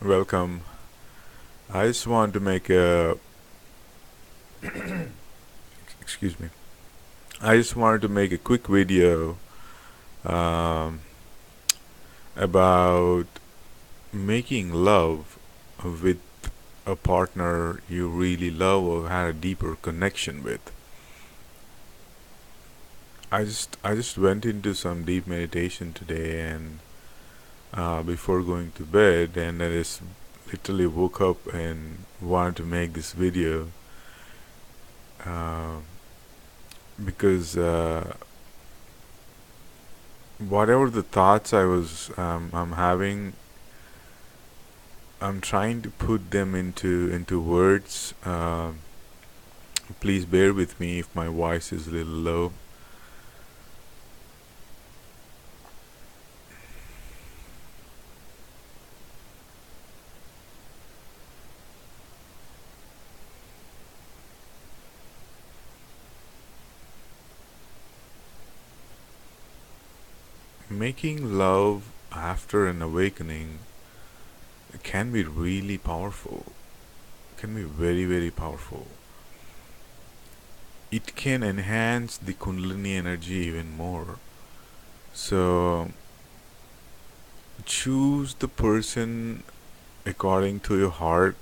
Welcome. I just want to make a excuse me. I just wanted to make a quick video um, about making love with a partner you really love or had a deeper connection with. I just went into some deep meditation today and before going to bed, and I just literally woke up and wanted to make this video uh, because whatever the thoughts I'm having, I'm trying to put them into words. Please bear with me if my voice is a little low. Making love after an awakening can be really powerful. Can be very, very powerful. It can enhance the Kundalini energy even more. So choose the person according to your heart.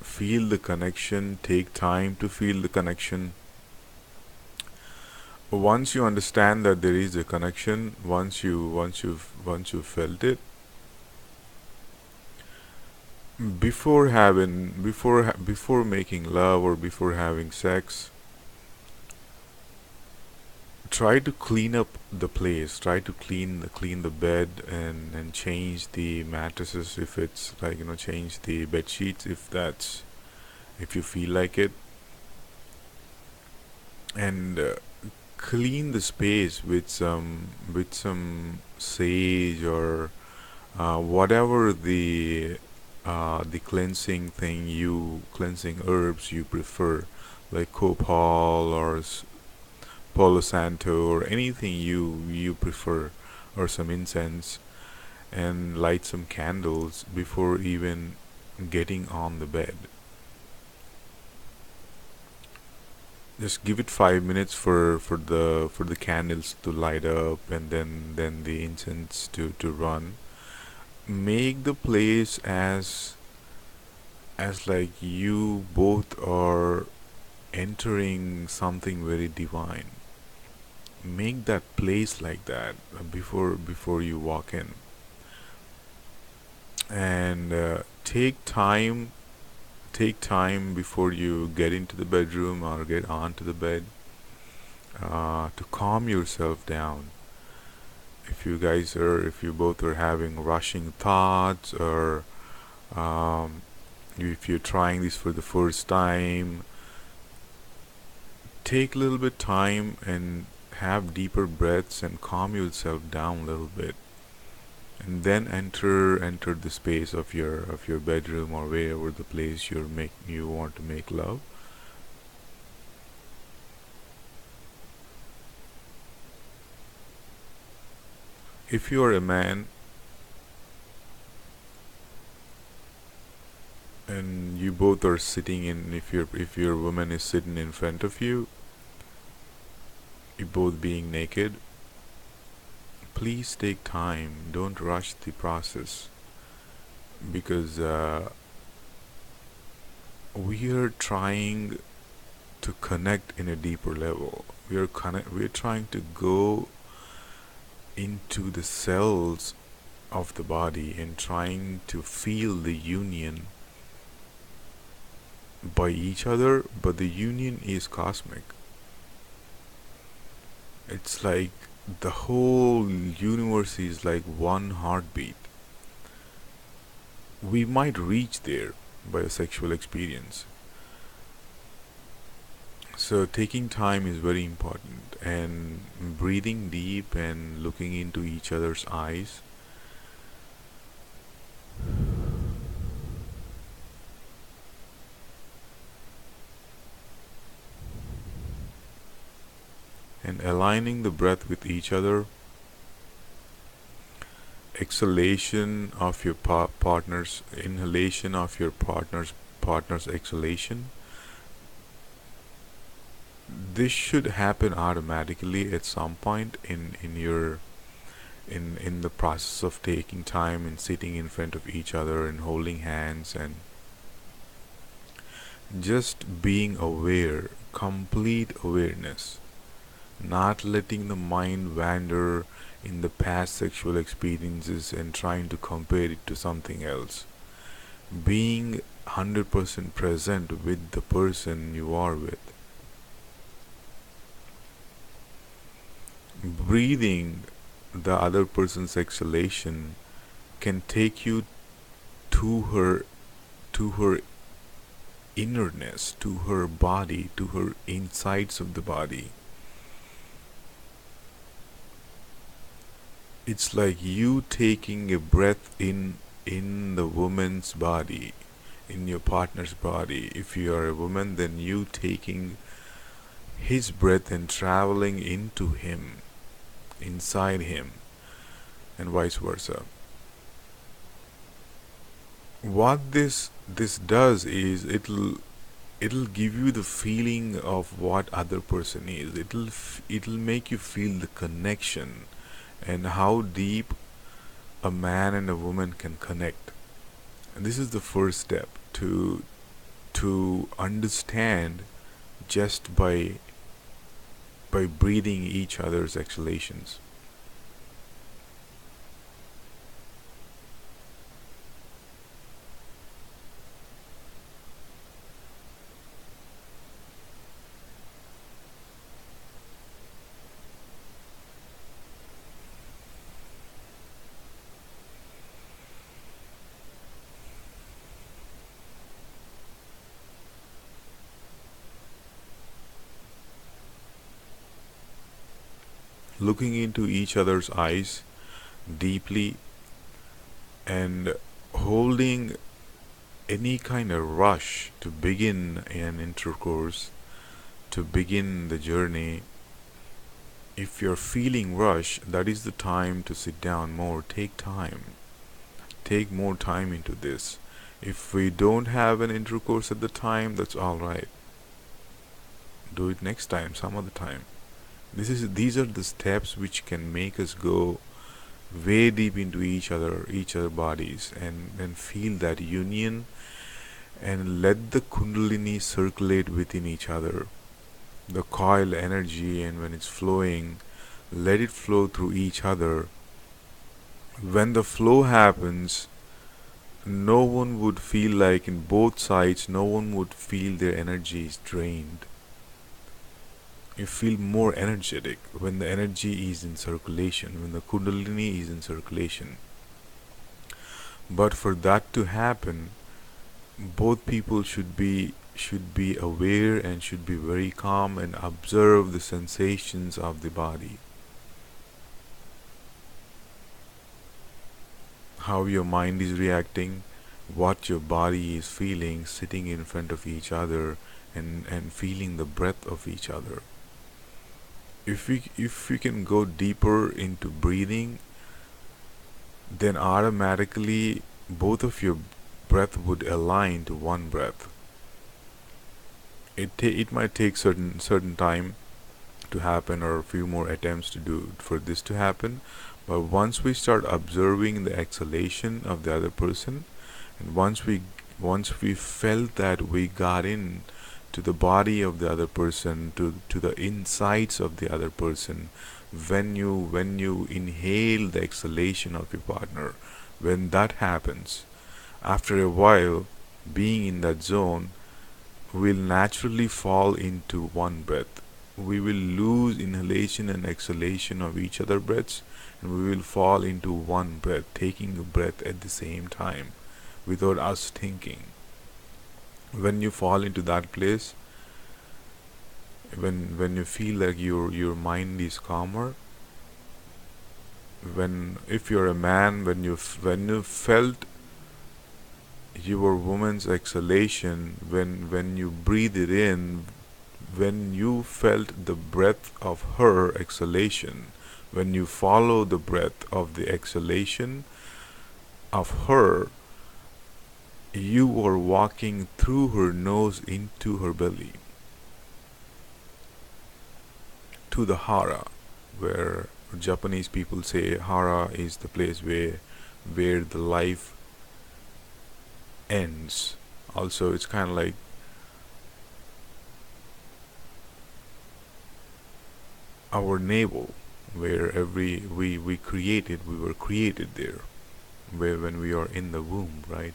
Feel the connection. Take time to feel the connection. Once you understand that there is a connection, once you've felt it, before making love or before having sex, try to clean up the place. Try to clean the bed and change the mattresses, if it's like, change the bed sheets if you feel like it, and clean the space with some sage or whatever the cleansing herbs you prefer, like copal or palo santo or anything you prefer, or some incense, and light some candles before even getting on the bed. Just give it 5 minutes for the candles to light up, and then the incense to run. Make the place as like you both are entering something very divine. Make that place like that before you walk in, and take time before you get into the bedroom or get onto the bed, to calm yourself down. If you both are having rushing thoughts, or um, if you're trying this for the first time, take a little bit time and have deeper breaths and calm yourself down a little bit, and then enter the space of your bedroom or wherever the place you want to make love. If you are a man and you both are sitting in if your woman is sitting in front of you, you both being naked, please take time. Don't rush the process, because we are trying to connect in a deeper level. We're trying to go into the cells of the body and trying to feel the union by each other, but the union is cosmic. It's like the whole universe is like one heartbeat. We might reach there by a sexual experience. So taking time is very important, and breathing deep and looking into each other's eyes, and aligning the breath with each other, exhalation of your partner's inhalation of your partner's exhalation, this should happen automatically at some point in your in the process of taking time and sitting in front of each other and holding hands and just being aware, complete awareness, not letting the mind wander in the past sexual experiences and trying to compare it to something else. Being 100% present with the person you are with. Breathing the other person's exhalation can take you to her innerness, to her body, to her insides of the body. It's like you taking a breath in the woman's body, in your partner's body. If you are a woman, then you taking his breath and traveling into him, inside him, and vice versa. What this does is it'll give you the feeling of what other person is. It'll make you feel the connection and how deep a man and a woman can connect. And this is the first step to understand just by breathing each other's exhalations. Looking into each other's eyes deeply and holding any kind of rush to begin an intercourse, to begin the journey. If you're feeling rush, that is the time to sit down more. Take time. Take more time into this. If we don't have an intercourse at the time, that's alright. Do it next time, some other time. These are the steps which can make us go way deep into each other bodies and feel that union and let the kundalini circulate within each other. The coil energy, and when it's flowing, let it flow through each other. When the flow happens, no one would feel like in both sides, no one would feel their energy is drained. You feel more energetic when the energy is in circulation, when the kundalini is in circulation. But for that to happen, both people should be aware and should be very calm and observe the sensations of the body. How your mind is reacting, what your body is feeling sitting in front of each other and feeling the breath of each other. If we can go deeper into breathing, then automatically both of your breath would align to one breath. It might take certain time to happen, or a few more attempts to do for this to happen, but once we start observing the exhalation of the other person, and once we felt that we got in to the body of the other person, to the insides of the other person, when you inhale the exhalation of your partner, when that happens, after a while, being in that zone, we'll naturally fall into one breath. We will lose inhalation and exhalation of each other breaths, and we will fall into one breath, taking a breath at the same time without us thinking. When you fall into that place, when you feel like your mind is calmer, when if you're a man, when you felt your woman's exhalation, when you breathe it in, when you felt the breath of her exhalation, when you follow the breath of the exhalation of her, you are walking through her nose into her belly to the hara, where Japanese people say hara is the place where the life ends. Also, it's kind of like our navel, where we were created there, where when we are in the womb, right?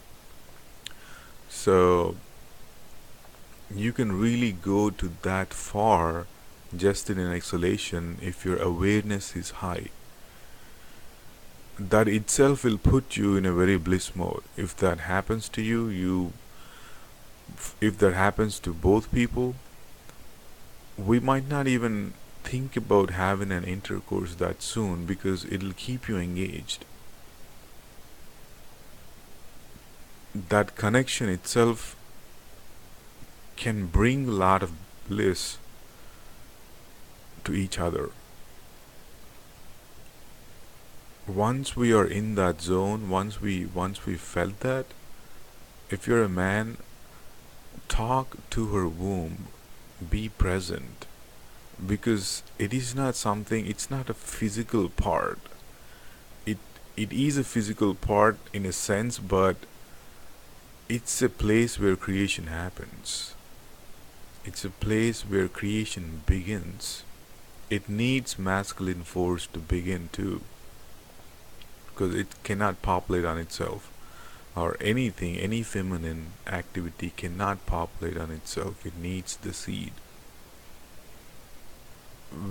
So you can really go to that far just in an exhalation if your awareness is high. That itself will put you in a very bliss mode. If that happens to you, if that happens to both people, we might not even think about having an intercourse that soon because it'll keep you engaged. That connection itself can bring a lot of bliss to each other. Once we are in that zone, once we felt that, if you're a man, talk to her womb, be present, because it is not something, it's not a physical part. it it is a physical part in a sense, but it's a place where creation happens. It's a place where creation begins. It needs masculine force to begin too, because it cannot populate on itself, or anything, any feminine activity cannot populate on itself. It needs the seed.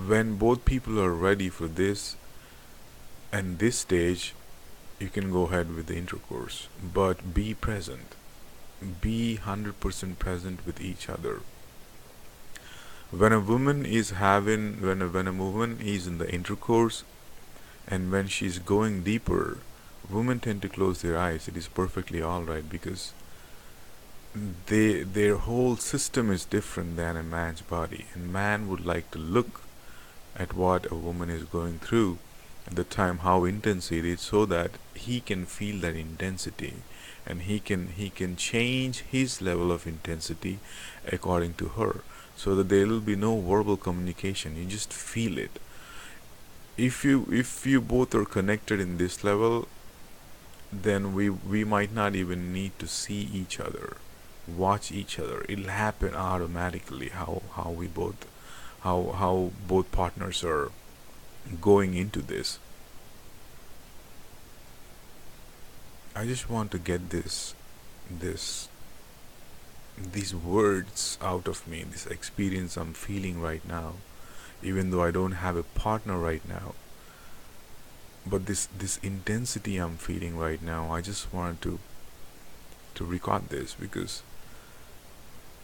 When both people are ready for this and this stage, you can go ahead with the intercourse, but be present. Be 100% present with each other. When a woman is having, when a woman is in the intercourse, and when she's going deeper, women tend to close their eyes. It is perfectly alright, because their whole system is different than a man's body, and man would like to look at what a woman is going through at the time, how intense it is, so that he can feel that intensity, and he can change his level of intensity according to her, so that there will be no verbal communication. You just feel it. If you both are connected in this level, then we might not even need to see each other, watch each other. It'll happen automatically, how both partners are going into this. I just want to get this these words out of me, this experience I'm feeling right now, even though I don't have a partner right now. But this intensity I'm feeling right now, I just wanted to record this, because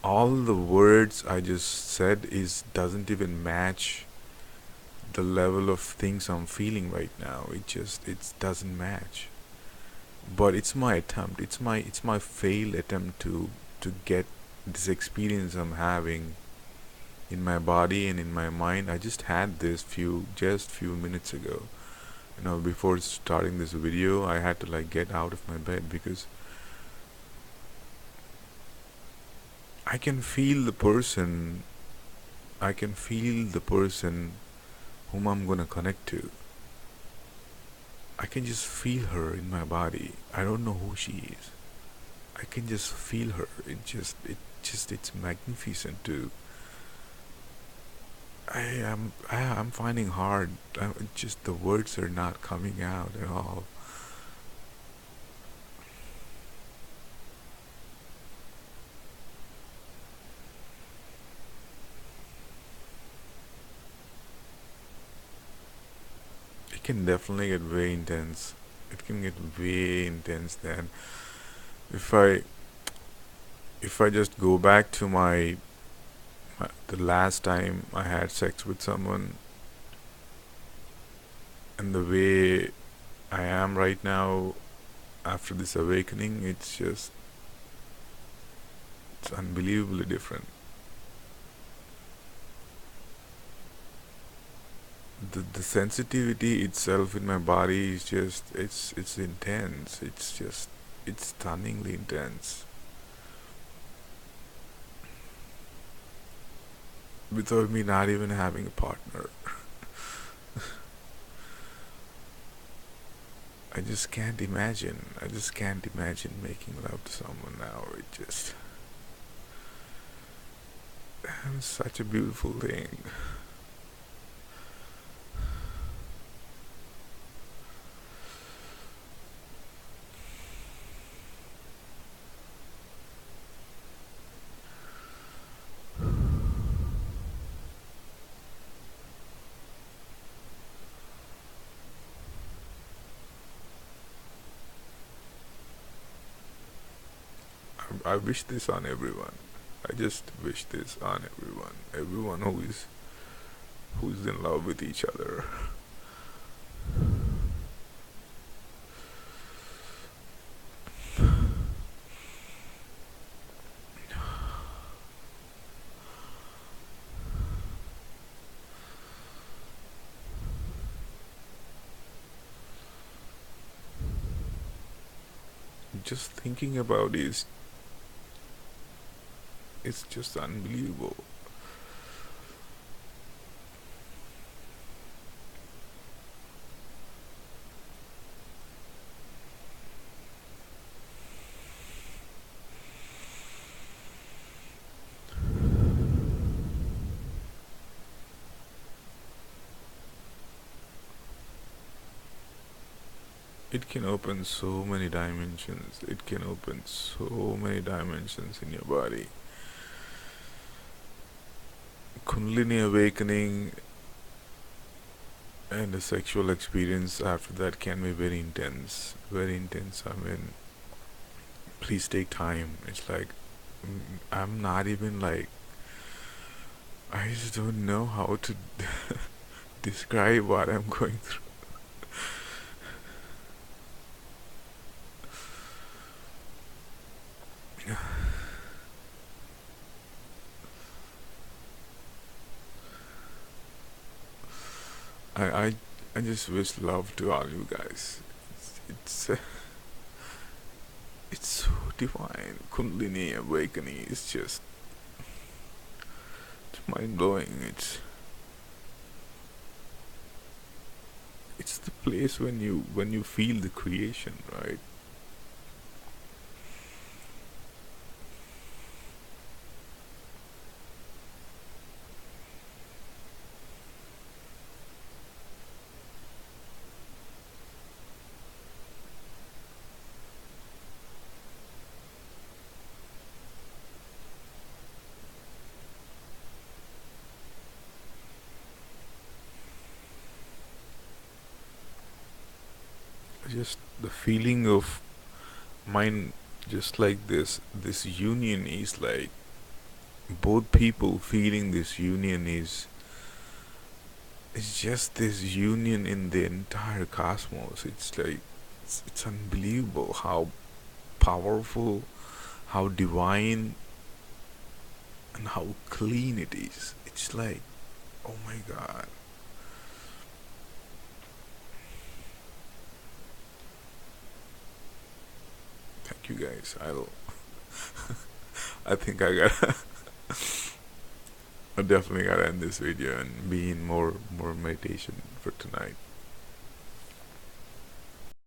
all the words I just said is doesn't even match the level of things I'm feeling right now. It doesn't match. But it's my attempt. It's my failed attempt to get this experience I'm having in my body and in my mind. I just had this few minutes ago. Before starting this video, I had to like get out of my bed, because I can feel the person. I can feel the person whom I'm gonna connect to. I can just feel her in my body. I don't know who she is. I can just feel her. It's magnificent too. I'm finding hard. Just the words are not coming out at all. It can definitely get very intense. It can get way intense. Then if I if I just go back to the last time I had sex with someone, and the way I am right now after this awakening, it's unbelievably different. the sensitivity itself in my body is just it's intense. It's just it's stunningly intense. Without me not even having a partner, I just can't imagine. I just can't imagine making love to someone now. It just it's such a beautiful thing. I wish this on everyone. I just wish this on everyone. Everyone who's in love with each other. Just thinking about it, it's just unbelievable. It can open so many dimensions. It can open so many dimensions in your body. Kundalini awakening and the sexual experience after that can be very intense. Very intense. I mean, please take time. It's like, I'm not even like, I just don't know how to describe what I'm going through. I, I, I just wish love to all you guys. It's so divine. Kundalini awakening is just it's mind blowing. It's the place when you feel the creation, right? Just the feeling of mine, just like this union is like both people feeling this union is it's just this union in the entire cosmos. It's like it's unbelievable how powerful, how divine, and how clean it is. It's like, oh my god. Thank you guys. I think I definitely gotta end this video and be in more meditation for tonight.